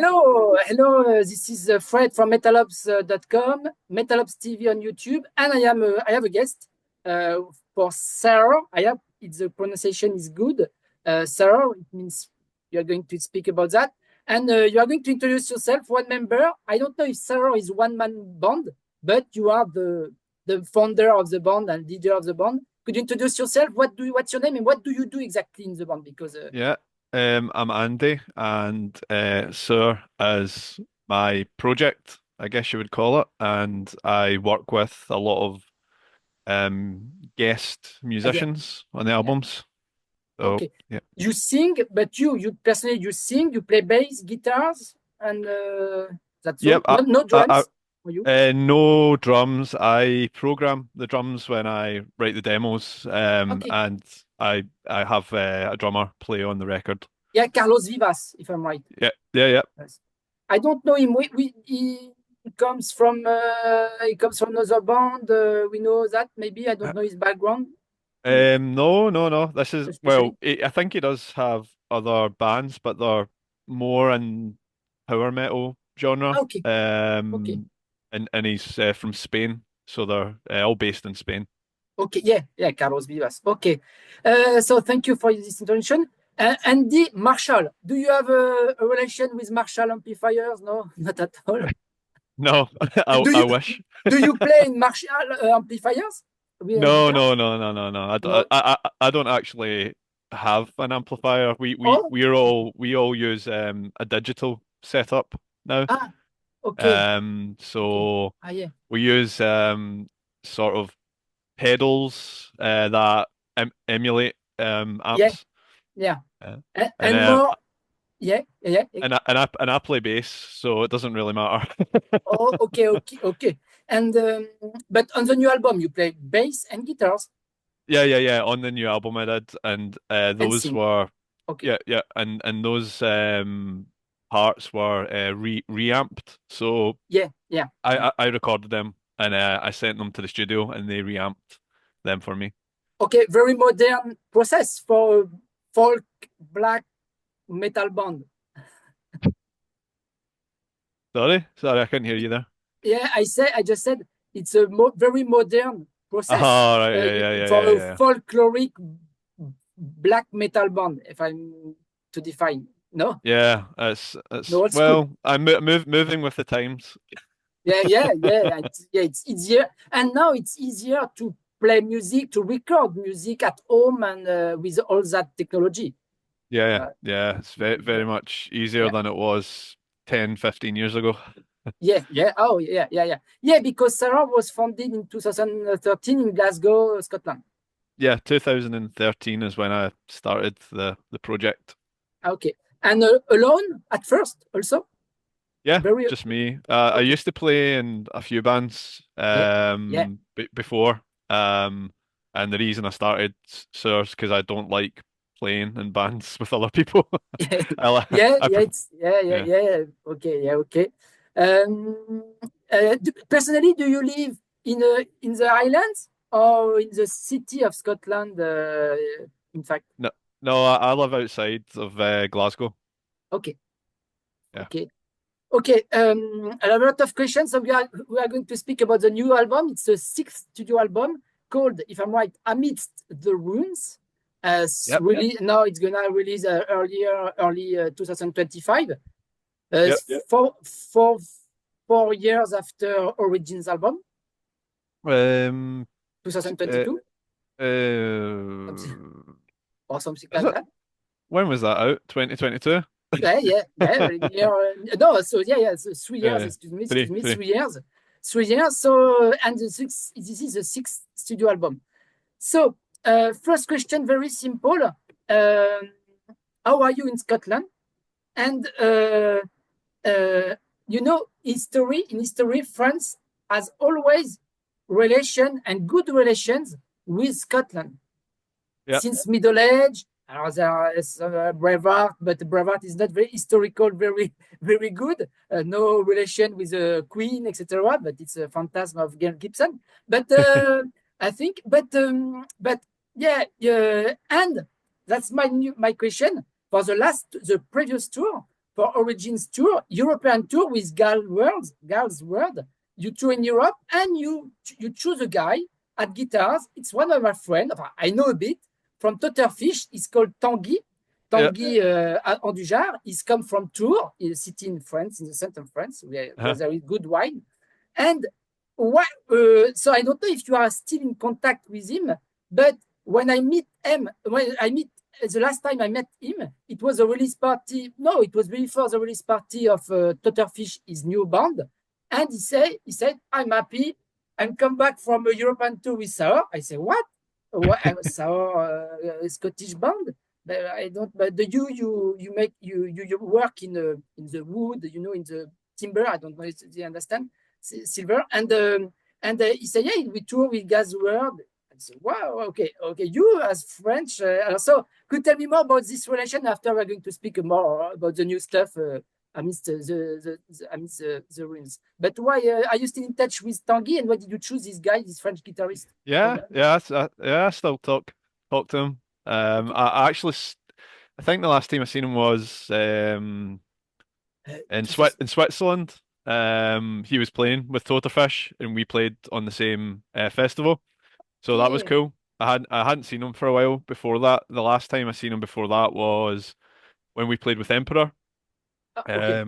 Hello. This is Fred from metalobs.com, Metalobs TV on YouTube, and I have a guest for Saor. The pronunciation is good. Saor, it means you are going to speak about that, and you are going to introduce yourself. One member. I don't know if Saor is one-man band, but you are the founder of the band and leader of the band. Could you introduce yourself? What's your name and what do you do exactly in the band? Because Yeah, I'm Andy, and Saor is my project, I guess you would call it, and I work with a lot of guest yeah, musicians on the yeah. albums. So Okay. yeah, You sing, but you personally you sing, you play bass, guitars, and that's all. yep. No drums for you. No drums. I program the drums when I write the demos, Okay. and I have a drummer play on the record. Yeah, Carlos Vivas, if I'm right. Yeah, yeah, yeah. Yes. I don't know him. He comes from another band. We know that maybe I don't know his background No, no, no. This is especially. well, I think he does have other bands, but they're more in power metal genre. Okay. Okay. And he's from Spain, so they're all based in Spain. Okay. Yeah. Carlos Vivas. Okay. So thank you for this introduction. Andy Marshall, do you have a relation with Marshall amplifiers? No, not at all. No, I Do I you wish. do you play in Marshall amplifiers with No, guitar? no, no, no, no, no. No. I don't actually have an amplifier. Oh, We all use a digital setup now. ah, okay, okay. So Ah, yeah, we use sort of pedals that emulate yeah, amps, yeah. uh, and And more, yeah. and I play bass, so it doesn't really matter. Oh, okay. And but on the new album, you play bass and guitars Yeah. On the new album I did, and and those sing. were Okay. yeah, and those parts were reamped. So Yeah. I recorded them and I sent them to the studio, and they reamped them for me. Okay, very modern process for folk black metal band. Sorry, I couldn't hear you there. Yeah, I just said it's a very modern process Oh, right, for a yeah. folkloric black metal band, if I'm to define. No, Yeah, no it's old school. well, I'm moving with the times. It's easier, and now it's easier to play music, to record music at home, and with all that technology. Uh, Yeah, it's very yeah, much easier yeah, than it was 10, 15 years ago. yeah. Oh, yeah. Because Sarah was founded in 2013 in Glasgow, Scotland. Yeah, 2013 is when I started the project. Okay, and alone at first, also Yeah, very just me. I okay. used to play in a few bands Yeah. b before, and the reason I started Source because I don't like playing in bands with other people. I li- I pref yeah. Okay, okay. Um, Personally, do you live in the Highlands or in the city of Scotland? In fact, No, no, I live outside of Glasgow. okay, Yeah. okay, okay. I have a lot of questions. So we are going to speak about the new album. It's the sixth studio album called, if I'm right, Amidst the Ruins. Yep. Really, now it's gonna release early 2025. Yep. For 4 years after Origins album, Um, uh, 2022, something, uh, or something is like it? that. When was that out? 2022? Very near. No, so so 3 years. Uh, Excuse me, three. 3 years. 3 years. So, and this is the sixth studio album. So, first question, very simple. How are you in Scotland? And in history, France has always good relations with Scotland Yep. since Middle Age. There is Brevard, but Brevard is not very historical, very good. No relation with the Queen, etc. But it's a phantasm of Gail Gibson. But I think, but yeah, and that's my question for the previous tour for Origins tour, European tour with GAAHL's WYRD. You tour in Europe and you choose a guy at guitars. It's one of my friends. I know a bit from Totterfish. He's called Tanguy Andujar. He's come from Tours, a city in France, in the center of France, where there is good wine. And so I don't know if you are still in contact with him, but when I meet him, the last time I met him, it was a release party. No, it was before the release party of Totterfish, his new band. And he said, I'm happy. I'm come back from a European tour with Saor. I say, what? Saor, Scottish band? But I don't. But you work in the wood, in the timber. I don't know if you understand silver. And he said, yeah, we tour with GAAHL. I said, wow, okay. You as French, so could tell me more about this relation after we're going to speak more about the new stuff. Amidst the ruins. But why are you still in touch with Tanguy, and why did you choose this guy, this French guitarist? I still talk to him. Okay. I think the last time I seen him was in Switzerland. He was playing with Totterfish, and we played on the same festival, so that was cool. I hadn't seen him for a while before that. The last time I seen him before that was when we played with Emperor. Okay.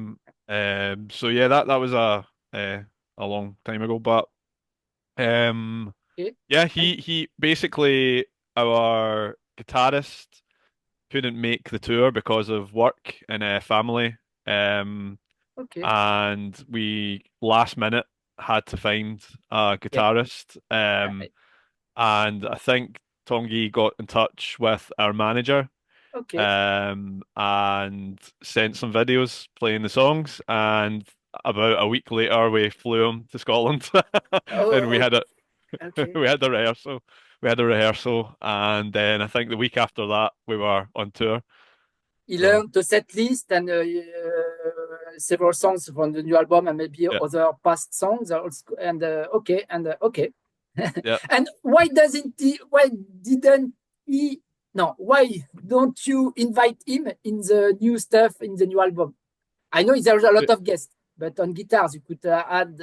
So yeah, that was a long time ago, but Okay. yeah, he basically, our guitarist couldn't make the tour because of work and family, Okay. and we last minute had to find a Yeah. guitarist, and I think Tongi got in touch with our manager, Okay. and sent some videos playing the songs, and about a week later we flew him to Scotland, and Oh, okay. we had the rehearsal. We had a rehearsal, and then I think the week after that we were on tour. He So learned the set list and several songs from the new album and maybe yeah, other past songs. And okay. yeah. And why doesn't he? Why didn't he? No, why don't you invite him in the new stuff in the new album? I know there's a lot of guests, but on guitars you could add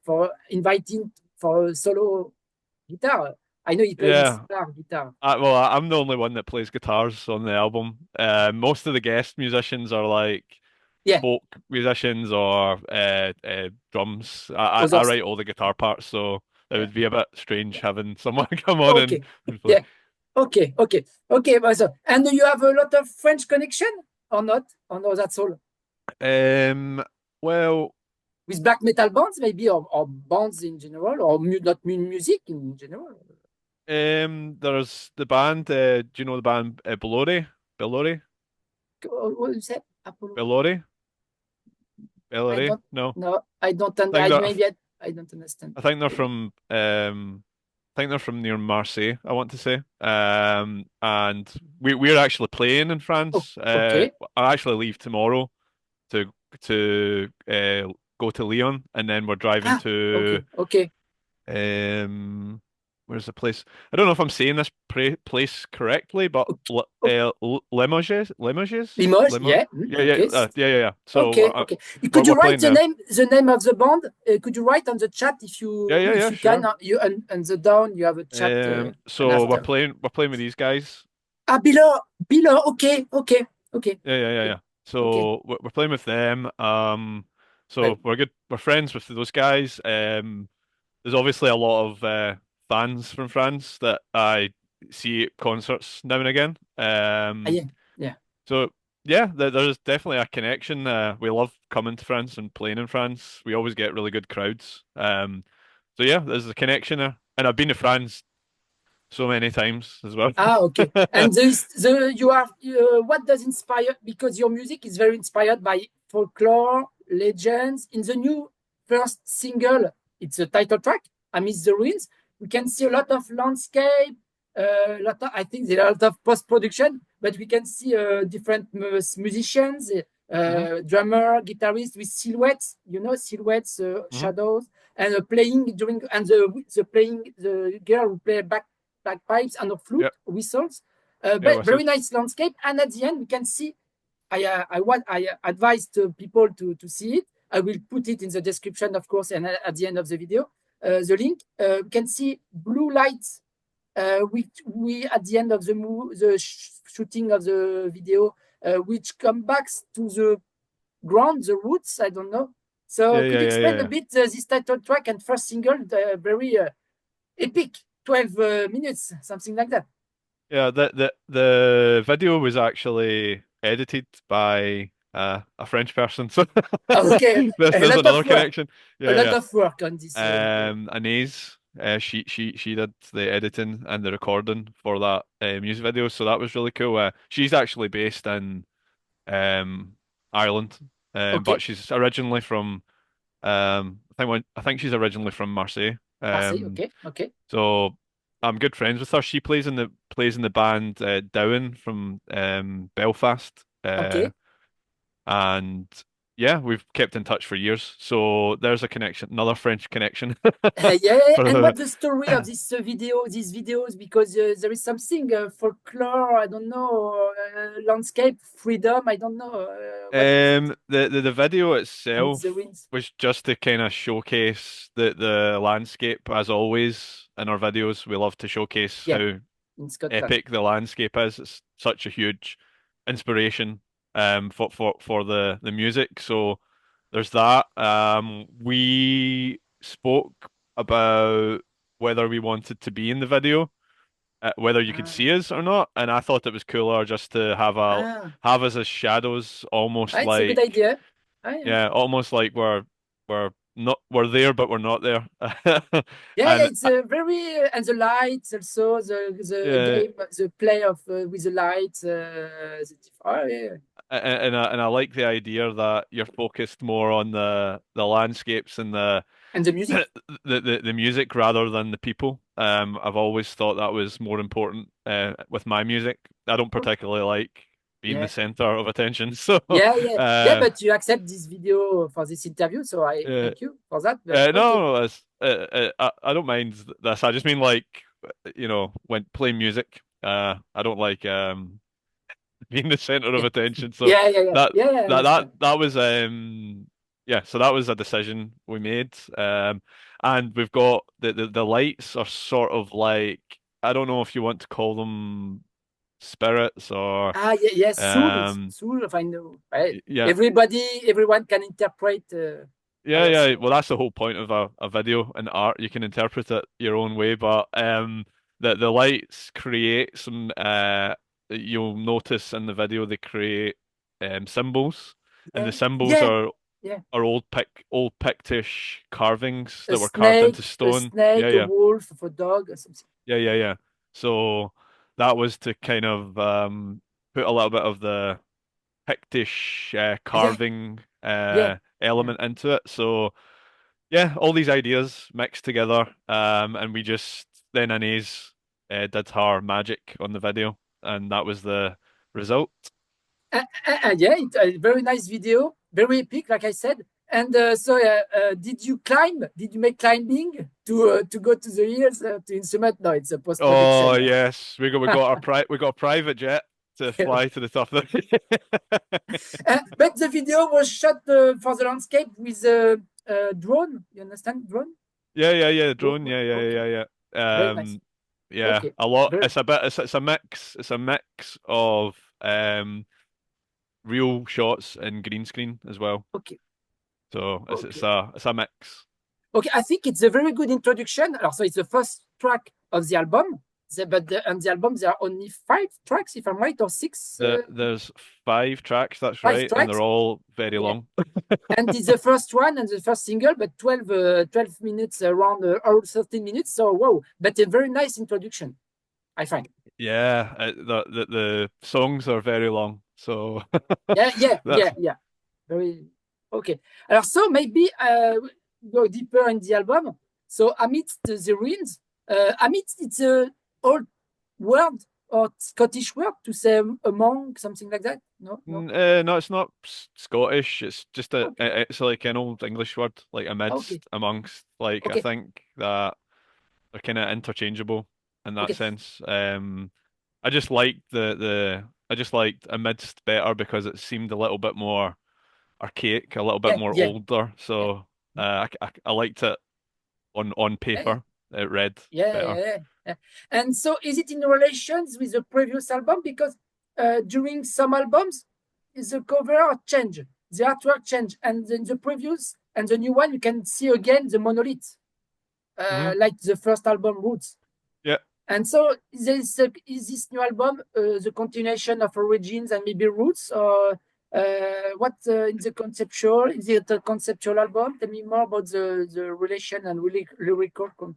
for inviting for a solo guitar. I know he plays Yeah. guitar. I'm the only one that plays guitars on the album. Most of the guest musicians are like Yeah, folk musicians or drums. I others. write all the guitar parts, so it Yeah, would be a bit strange having someone come on okay. and play. Yeah, okay. So, and you have a lot of French connection or not? Or no, that's all. Well, With black metal bands, maybe, or bands in general, or not music in general. there's the band. Do you know the band Bellori? Bellori? What you said? Apollo? Bellori? I Bellori? don't No. know. I don't. I think they're, Maybe I don't understand. I think they're from I think they're from near Marseille, I want to say. And we're actually playing in Oh, France. okay. I actually leave tomorrow to go to Lyon, and then we're driving Ah, to okay. where's the place? I don't know if I'm saying this place correctly, but Okay. Limoges, Limoges, yeah. Okay. yeah. So Okay. we're Could you write playing there. the name of the band? Could you write on the chat if Yeah, you can? sure. You and the down you have a chat and So after. we're playing with these guys. Ah, Below. Okay. Yeah. Okay. So we're playing with them. Well, So we're good. We're friends with those guys. There's obviously a lot of fans from France that I see at concerts now and again. yeah, yeah. So yeah, there's definitely a connection. We love coming to France and playing in France. We always get really good crowds. So yeah, there's a connection there. And I've been to France so many times as well. Ah, okay. And you are what does inspire because your music is very inspired by folklore, legends. In the new first single, it's a title track, Amidst the Ruins. We can see a lot of landscape, I think there are a lot of post-production, but we can see different musicians, hmm drummer, guitarist with silhouettes, silhouettes, hmm shadows, and playing during and the girl who play bagpipes and a flute Yep. whistles. Yeah, But very whistles. nice landscape. And at the end, we can see I advise to people to see it. I will put it in the description, of course, and at the end of the video, the link. You can see blue lights. We at the end of the shooting of the video, which come back to the ground, the roots. I don't know. So Yeah, could yeah, you yeah, explain yeah, a yeah. bit this title track and first single, very epic, 12 minutes, something like that? Yeah, the video was actually edited by a French person, so Okay, a there's lot another of work, connection. a Yeah, lot yeah. of work on this video. Anais, she did the editing and the recording for that music video, so that was really cool. She's actually based in um Ireland, but Okay, she's originally from I think she's originally from Marseille. Marseille. Okay, okay, So I'm good friends with her. She plays in the band Dowen from Belfast. okay. And yeah, we've kept in touch for years. So there's a connection, another French connection. Yeah, For and the what the story of this video, these videos? Because there is something folklore. I don't know, landscape, freedom. I don't know what is it. the video Amidst the itself Ruins. was just to kind of showcase the landscape as always in our videos. We love to showcase Yeah, how in Scotland. epic the landscape is. It's such a huge inspiration for the music. So there's that. We spoke about whether we wanted to be in the video, whether you could Ah, see us or not, and I thought it was cooler just to ah, have us as shadows, almost it's a good like idea. Ah, yeah. yeah, almost like we're there but we're not there. Yeah, And it's very and the lights also the yeah, game, the play of with the lights. Oh yeah, and I like the idea that you're focused more on the landscapes and the and the music. the music rather than the people. I've always thought that was more important with my music. I don't Okay. particularly like being the Yeah. center of attention, so Yeah, yeah, yeah, uh, but you accept this video for this interview, so I uh, thank you for that. But okay, no, that's, I don't mind this. I just mean like when playing music. I don't like being the center of yeah, attention. So yeah, yeah, yeah, that yeah, I understand. that was yeah, so that was a decision we made. And we've got the lights are sort of like I don't know if you want to call them spirits or Ah, yeah, yeah, um Soul, if I know, right? yeah. Everyone can interpret. I Yeah, yeah. assume. Well, that's the whole point of a video and art. You can interpret it your own way, but the lights create some you'll notice in the video they create symbols, and the Yeah, symbols yeah, yeah. are old Pictish carvings that were carved into A stone. Yeah, snake, a yeah. wolf, a dog, or something. Yeah, yeah, yeah. So that was to kind of put a little bit of the Pictish Yeah, carving yeah, yeah. element into it. So yeah, all these ideas mixed together, and we just then Anais did her magic on the video, and that was the result. Yeah, a very nice video, very epic, like I said. And did you climb? Did you make climbing to go to the hills to instrument? No, it's a post Oh production. yes, we got a private jet to fly to the top of the. But the video was shot for the landscape with a drone. You understand drone? Yeah, yeah, yeah, drone. Yeah, yeah, Okay, yeah, yeah. very nice. Yeah, Okay, a lot. very It's a mix. It's a mix of real shots and green screen as well. okay, So okay. it's a mix. Okay, I think it's a very good introduction. So it's the first track of the album, on the album there are only 5 tracks, if I'm right, or six, There's 5 tracks, that's five right, and they're tracks. all very Yeah, long. and it's the first one and the first single, but 12 minutes, around or 13 minutes. So wow, but a very nice introduction, I find. Yeah, the songs are very long, so Yeah, yeah, that's yeah, yeah. Very okay. So maybe go deeper in the album. So amidst the ruins, amidst it's a old word or Scottish word to say among something like that. No, no. no, it's not Scottish. It's just Okay, it's like an old English word, like okay, amidst, amongst. Like I okay, think that they're kind of interchangeable in that okay. sense. I just like the I just liked Amidst better because it seemed a little bit more archaic, a little bit Yeah, more yeah, older. yeah, So I liked it on yeah, paper. It read yeah, better. yeah, yeah, yeah. And so, is it in relations with the previous album? Because during some albums, the cover change, the artwork change, and then the previous and the new one, you can see again the monolith, Hmm. like the first album Roots. Yeah. And so, is this new album the continuation of Origins and maybe Roots, or what in the conceptual? Is it a conceptual album? Tell me more about the relation and lyrical.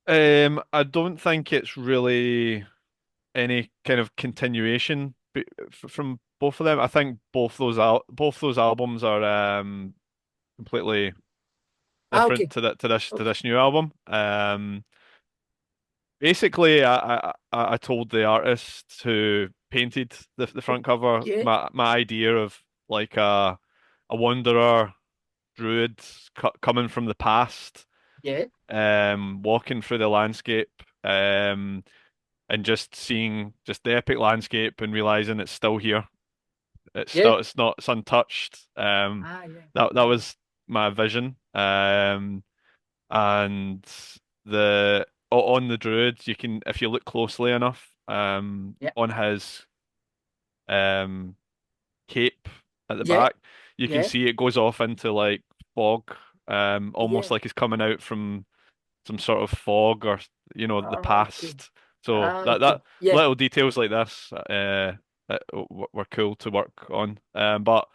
I don't think it's really any kind of continuation from both of them. I think both those albums are completely Ah, different okay, to okay, this new album. Basically, I told the artist who painted the front cover okay, my idea of like a wanderer druid coming from the past, yeah, walking through the landscape, and just seeing just the epic landscape and realizing it's still here. yeah, It's untouched. ah, yeah, That was my vision. And on the druid, you can, if you look closely enough, yeah, on his um cape at the yeah, back, you can yeah, see it goes off into like fog, yeah. almost like he's coming out from some sort of fog or the Ah, okay, past. So ah, that okay, yeah, little details like this were cool to work on. But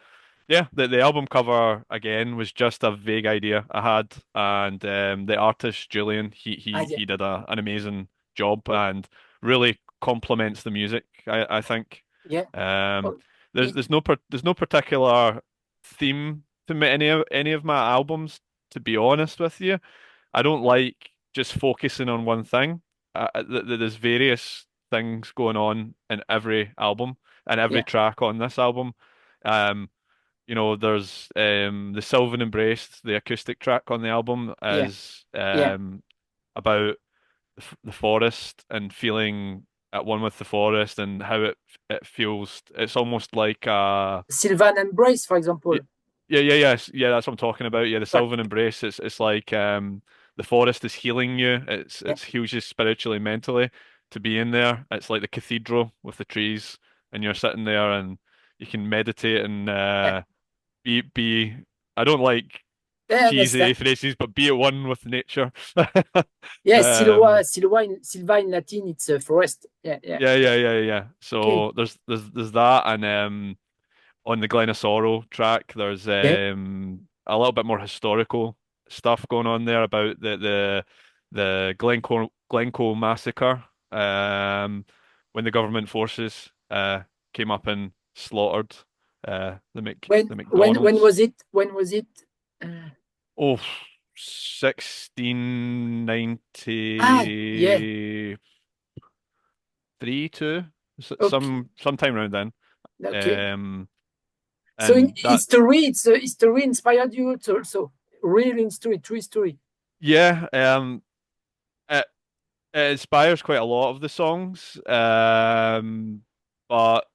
yeah, the album cover again was just a vague idea I had, and the artist Julian ah, yeah, he did an amazing job oh, and really complements the music. I think. yeah, Um, oh, it, there's no particular theme to any of my albums, to be honest with you. I don't like just focusing on one thing. There's various things going on in every album and every yeah, track on this album. Um, there's the Sylvan Embrace, the acoustic track on the album, yeah, is yeah. about the forest and feeling at one with the forest and how it feels. It's almost like Sylvan Embrace, for example, Y- yeah, yeah, yes, yeah. That's what I'm talking about. Yeah, the right? Sylvan Embrace. It's like the forest is healing you. Yeah, It's heals you spiritually, mentally to be in there. It's like the cathedral with the trees, and you're sitting there and you can meditate and yeah, be. I don't like yeah, I cheesy understand. phrases, but be at one with nature. Yeah, Um, Silva in Latin, it's a forest. Yeah, yeah. yeah, yeah, yeah, yeah. Okay. So there's that, and on the Glen track, there's Yeah. a little bit more historical stuff going on there about the Glencoe massacre, when the government forces came up and slaughtered the When McDonald's. was it? When was it? Uh, Oh, yeah. 1693 two, Okay. sometime around then. Okay. Um, So in and that history, history inspired you to also real history, true history. yeah, it, it inspires quite a lot of the songs. But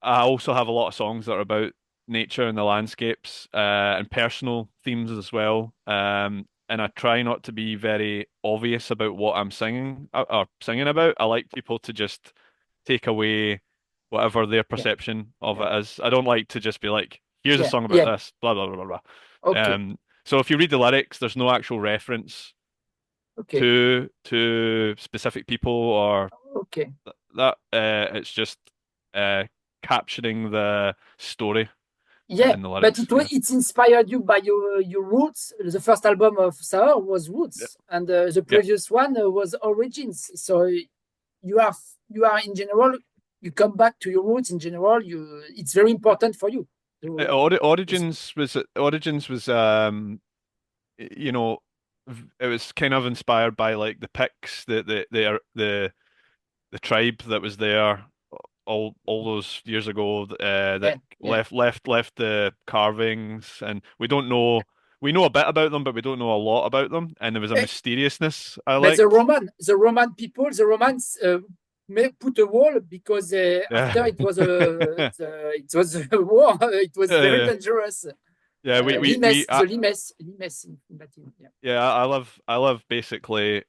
I also have a lot of songs that are about nature and the landscapes, and personal themes as well. And I try not to be very obvious about what I'm singing or singing about. I like people to just take away whatever their Yeah. perception of Yeah. it is. I don't like to just be like, here's a Yeah. song about Yeah. this, blah blah blah blah blah. Okay. So if you read the lyrics, there's no actual reference Okay. to specific people or Okay. that. It's just uh, capturing the story Yeah, in the but lyrics. Yeah. it's inspired you by your roots. The first album of Saor was Yeah. Roots, and the Yeah. previous one was Origins. So you are in general, you come back to your roots in general. It's very important for you. So, Origins was you know it was kind of inspired by like the Picts, the tribe that was there all those years ago, that yeah, yeah. left the carvings, and we know a bit about them, but we don't know a lot about them, and there was a Eh, mysteriousness I but liked. The Roman people, the Romans put a wall because Yeah. after it was a war. It was very Yeah. dangerous. Yeah, Limes, the limes in Latin. Yeah. yeah, I live basically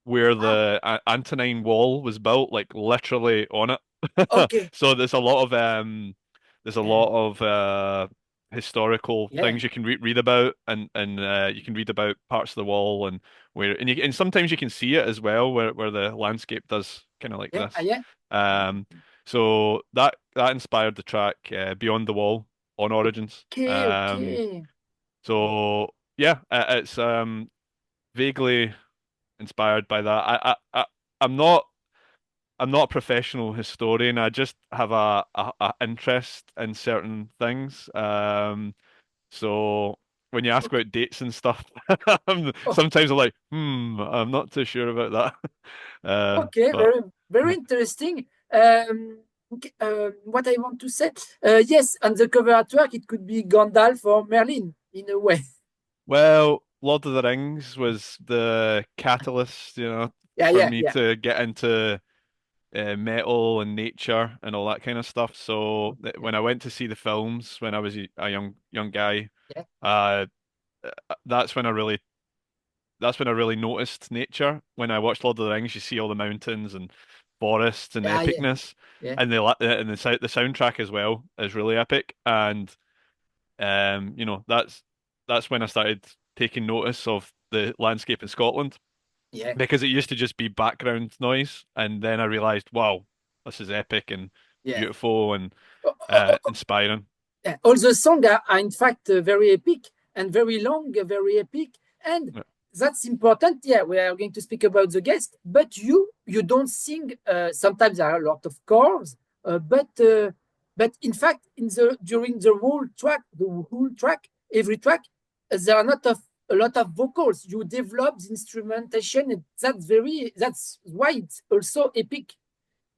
where Ah, the Antonine Wall was built, like literally on it. okay. So there's a Yeah, lot of historical yeah, things you can read about, and you can read about parts of the wall and and sometimes you can see it as well where the landscape does kind of like yeah, this. yeah. Um, so that inspired the track Beyond the Wall on Origins. Okay, okay. So yeah, it's vaguely inspired by that. I'm not I'm not a professional historian. I just have a interest in certain things. So when you ask Okay, about dates and stuff, oh, sometimes I'm like, I'm not too sure about that. okay. But Very interesting. Okay, what I want to say, yes, on the cover artwork, it could be Gandalf or Merlin in a way. well, Lord of the Rings was the catalyst, Yeah, for yeah, me yeah, to get into metal and nature and all that kind of stuff. So yeah, when I went to see the films when I was a young guy, yeah, uh, that's when I really noticed nature. When I watched Lord of the Rings, you see all the mountains and forests and yeah, yeah, epicness, yeah, and the soundtrack as well is really epic. And that's when I started taking notice of the landscape in Scotland yeah, because it used to just be background noise, and then I realized, wow, this is epic and yeah. beautiful and Oh, oh, oh, oh, inspiring. yeah. All the songs are in fact very epic and very long, very epic, and that's important. Yeah, we are going to speak about the guest, but you don't sing. Sometimes there are a lot of chords, but in fact, in the during the whole track, every track, there are not of a lot of vocals. You develop the instrumentation, and that's why it's also epic.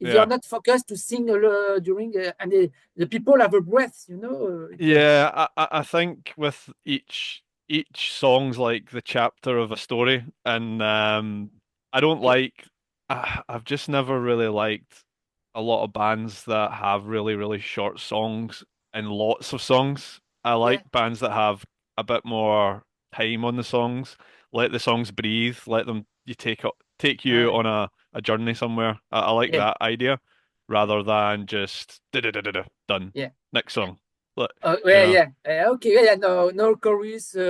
If you are Yeah. not focused to sing during and the people have a breath, Yeah, I think with each song's like the chapter of a story, and I don't yeah, like I've just never really liked a lot of bands that have really short songs and lots of songs. I yeah, like bands that have a bit more time on the songs, let the songs breathe, let them take you uh, on a journey somewhere. I like yeah, that idea rather than just done. yeah. Next song. Look, Oh, you yeah, know, yeah, okay, yeah, yeah, no chorus, I,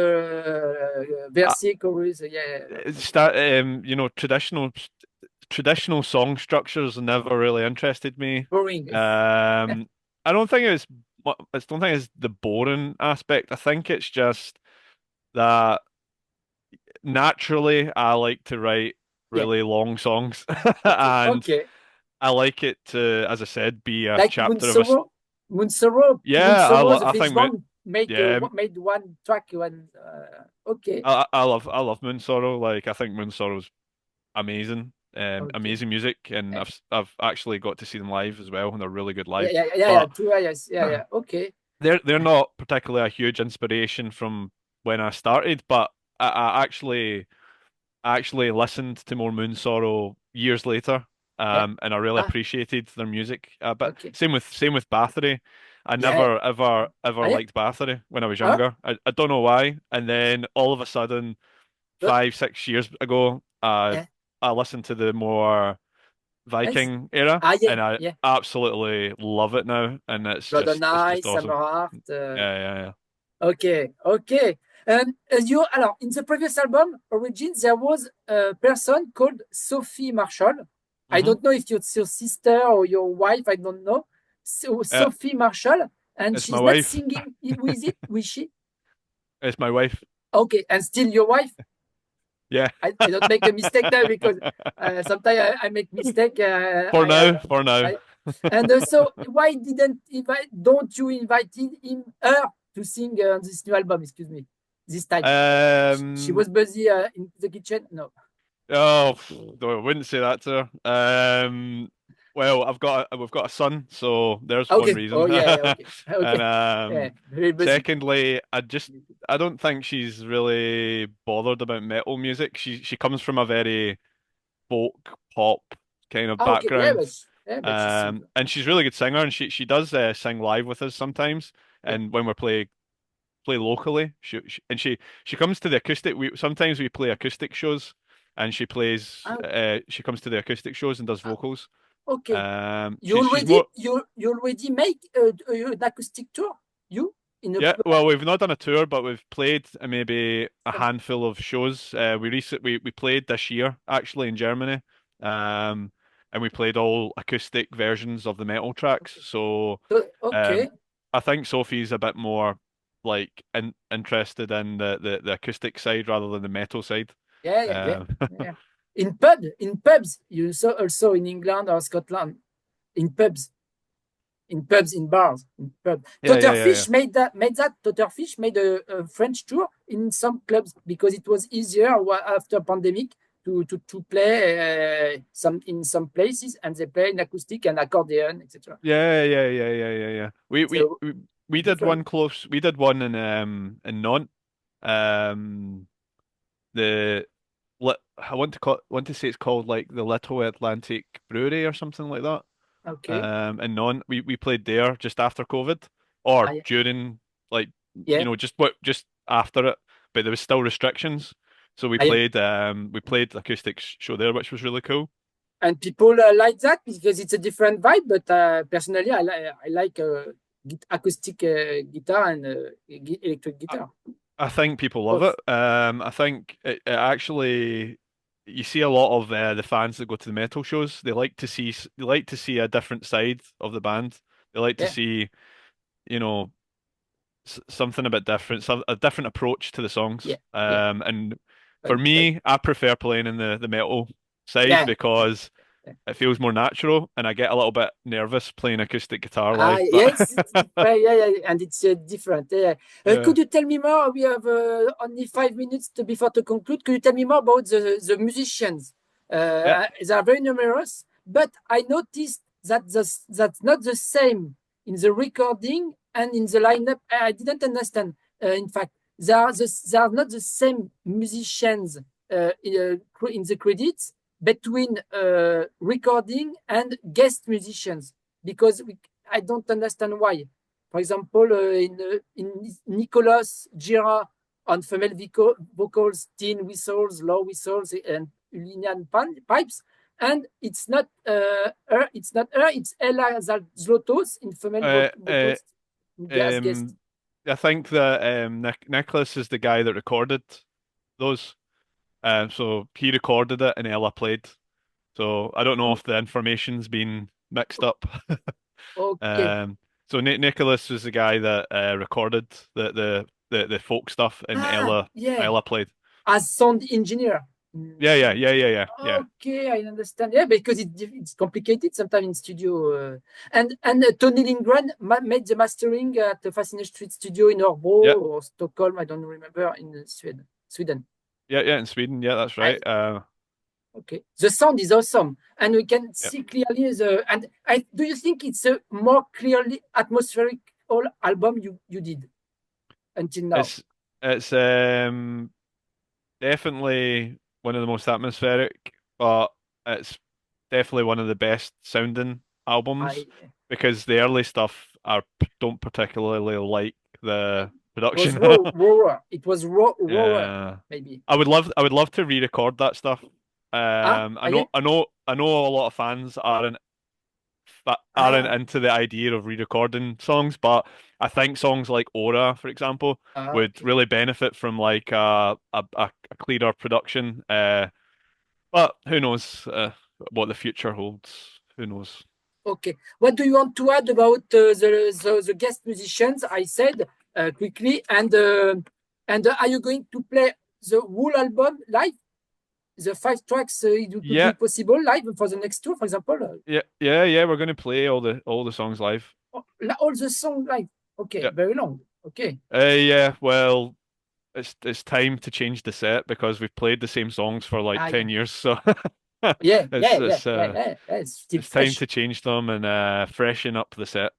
verse, chorus, yeah, yeah, no, it's okay, that traditional song structures never really interested me. boring, Um, I don't think I don't think it's the boring aspect. I think it's just that naturally I like to write yeah, really long songs, okay, and okay, I like it to, as I said, be a like chapter of a. Yeah, The I Beach think Band yeah, made one track, okay, I love Moon Sorrow. Like I think Moon Sorrow's amazing, okay, amazing music, and yeah, I've actually got to see them live as well, and they're really good yeah, live. yeah, yeah, yeah, But two, yes, yeah, yeah, okay, they're not particularly a huge inspiration from when I started, but I actually listened to more Moon Sorrow years later, yeah, and I really ah, appreciated their music a bit. okay, Same with Bathory. I yeah, never ever yeah, liked Bathory when I was huh? younger. I don't know why, and then all of a sudden, Uh, 5 6 years ago, yeah, I listened to the more nice, Viking era, yeah, and I yeah. absolutely love it now, and Blood on it's just Ice, awesome. Hammerheart. Yeah, yeah, Okay, okay. And alors, in the previous album, Origins, there was a person called Sophie Marshall. yeah. I don't know if it's your sister or your wife. I don't know. So Uh, Sophie Marshall, and it's my she's not wife. singing with she. It's my wife. Okay, and still your wife. Yeah. I don't make a mistake there because sometimes I make mistake. For now, for now. I and so why didn't invite? Don't you invite her to sing on this new album? Excuse me, this time. She Um, was busy in the kitchen. No. oh, no, I wouldn't say that to her. Well, we've got a son, so there's one Okay. Oh reason. yeah. Yeah. Okay. And Okay. Yeah. Very busy. secondly, I don't think she's really bothered about metal music. She comes from a very folk pop kind of Ah, okay. background. Yeah, but she's so And she's a really good singer, and she does sing live with us sometimes. yeah. And when we play locally, she comes to the acoustic. We sometimes we play acoustic shows, and Ah, she comes to the acoustic shows and does ah, vocals. okay. She's more. You already make an acoustic tour. You in a Yeah, well, we've not done a tour, but we've played maybe a some, handful of shows. We played this year actually in Germany, um, and we played all acoustic versions of the metal tracks. So, okay. um, I think Sophie's a bit more like interested in the acoustic side rather than the metal side. Yeah. Um, Yeah. In pubs, you saw also in England or Scotland, in pubs, in bars, in pub. yeah. Totterfish made that. Totterfish made a French tour in some clubs because it was easier after pandemic to play some in some places, and they play in acoustic and accordion, etc. Yeah. We It's we we we did different. one close. We did one in Nantes. Um, the I want to say it's called like the Little Atlantic Brewery or something like that. Okay. In Nantes, we played there just after COVID or Yeah. during like Yeah. just after it, but there was still restrictions. So I, we played acoustic show there, which was really cool. and people like that because it's a different vibe. But personally, I like acoustic guitar and electric guitar. I think people love Both. it. I think it actually you see a lot of the fans that go to the metal shows. They like to see a different side of the band. They like to Yeah, see, you know, something a bit different, a different approach to the songs. yeah. And for But me, I prefer playing in the metal side yeah, because yeah. it feels more natural, and I get a little bit nervous playing acoustic guitar Ah, live. But yes, it's different. And it's different. Yeah. yeah, Could you tell me more? We have only 5 minutes before to conclude. Could you tell me more about the musicians? yeah, They are very numerous, but I noticed that that's not the same in the recording and in the lineup. I didn't understand. In fact, they are not the same musicians in the credits between recording and guest musicians because I don't understand why. For example, in Nicolas Gira on female vocals, teen whistles, low whistles, and Ullinian pipes, and it's not her, it's Ella Zlotos in female uh, uh, vocals as guest. um, I think that Nicholas is the guy that recorded those. So he recorded it and Ella played. So I don't know Oh, if the information's been mixed up. okay. Um, so Nicholas was the guy that recorded the folk stuff, and Ah, yeah, Ella played. as sound engineer. Yeah. Okay, I understand. Yeah, because it's complicated sometimes in studio. And Tony Lindgren made the mastering at the Fascination Street Studio in Örebro Yeah, or Stockholm. I don't remember in Sweden. yeah, in Sweden. Yeah, that's I, right. okay, the sound is awesome, and we can Yeah. see clearly the. And I do you think it's a more clearly atmospheric all album you did until now? It's it's definitely one of the most atmospheric, but it's definitely one of the best sounding albums I because the early stuff I don't particularly like the It was production. rawer. It was rawer, Yeah. maybe. I would love to re-record that stuff. Yeah. I know a lot of fans aren't Ah, into the idea of re-recording songs, but I think songs like Aura, for example, would okay. really benefit from like a clearer production. But who knows what the future holds? Who knows? Okay. What do you want to add about the guest musicians? I said quickly, and are you going to play the whole album live? The 5 tracks, it could be Yeah, possible live for the next tour, for example. yeah. We're going to play all the songs live. All the song live. Okay, Yeah, very long. Okay. yeah. Well, it's time to change the set because we've played the same songs for like Ah, 10 years, so it's yeah. It's still it's time fresh. to change them and freshen up the set.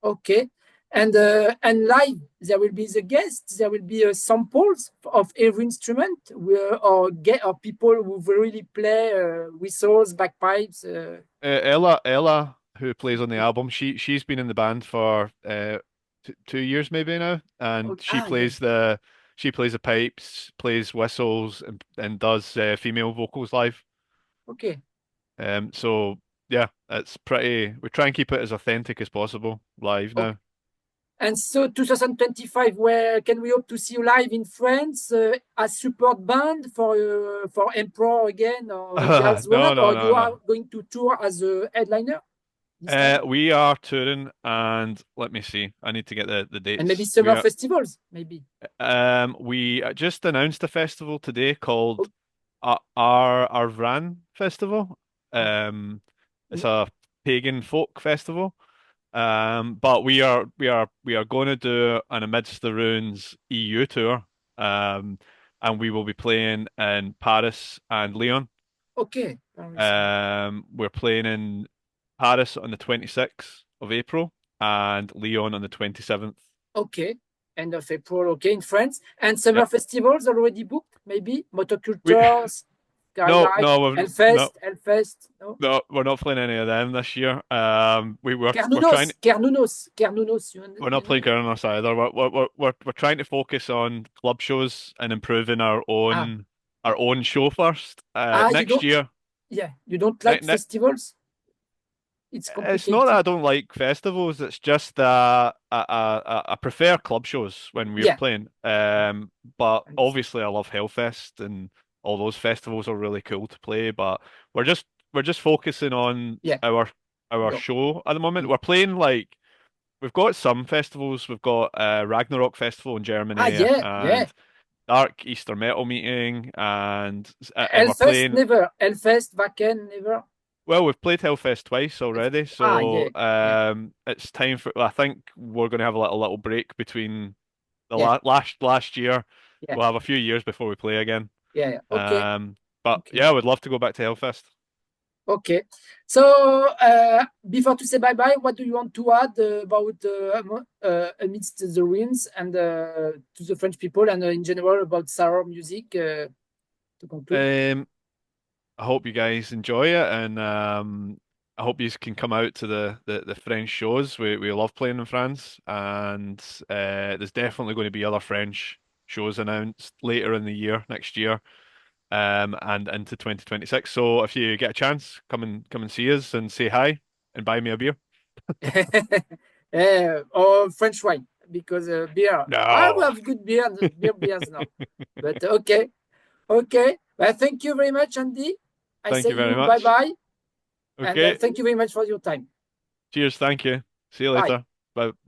Okay. And live, there will be the guests. There will be samples of every instrument, or people who really play whistles, bagpipes. Ella, who plays on the album, she's been in the band for 2 years maybe now, and Yeah. she plays the pipes, plays whistles, and does female vocals live. Okay. So yeah, it's pretty. We try and keep it as authentic as possible live Okay. now. And so 2025, where can we hope to see you live in France as support band for Emperor again or GAAHL's No, World, no, or no, you no. are going to tour as a headliner this time? We are touring, and let me see. I need to get the And maybe dates. summer festivals, maybe. We just announced a festival today called Oh, our Vran Festival. ah, Um, it's mm, a pagan folk festival. But we are going to do an Amidst the Ruins EU tour. And we will be playing in Paris and Lyon. okay. Paris. We're playing in Paris on the 26th of April and Lyon on the 27th. Okay. End of April, okay, in France. And Yeah. summer festivals already booked, maybe? We Motoculture, no, Skylight, no, we've no, Hellfest, no? no, we're not playing any of them this year. We're trying. Kernunos, We're you not playing know? Girls either. We're trying to focus on club shows and improving our Ah, own our own show first. you Next don't, year, yeah, you don't ne like ne festivals? It's it's not that complicated. I don't like festivals. It's just that I prefer club shows when we're Yeah, playing. But and obviously I love Hellfest and all those festivals are really cool to play. But we're just focusing on yeah, our no. show at the moment. We're playing like. We've got some festivals. We've got Ragnarok Festival in Germany Yeah, yeah. and Dark Easter Metal Meeting, and we're Hellfest, playing. never. Hellfest, Wacken, never. Well, we've played Hellfest twice already, Yeah, so yeah, it's time for. I think we're going to have a little break between the yeah, last year. yeah, We'll have a few years before we play again. yeah, yeah. Okay, But okay. yeah, I would love to go back to Hellfest. Okay. So before to say bye bye, what do you want to add about Amidst the Ruins and to the French people and in general about Saor music to conclude? Um, I hope you guys enjoy it, and I hope you can come out to the French shows. We love playing in France, and there's definitely going to be other French shows announced later in the year, next year, and into 2026. So if you get a chance, come and see us and say hi and buy me a beer. Or French wine because beer. I No, have good beers now. But okay, okay. Well, thank you very much, Andy. I thank say you very you bye much. bye, and Okay, thank you very much for your time. cheers, thank you. See you Bye. later. Bye bye.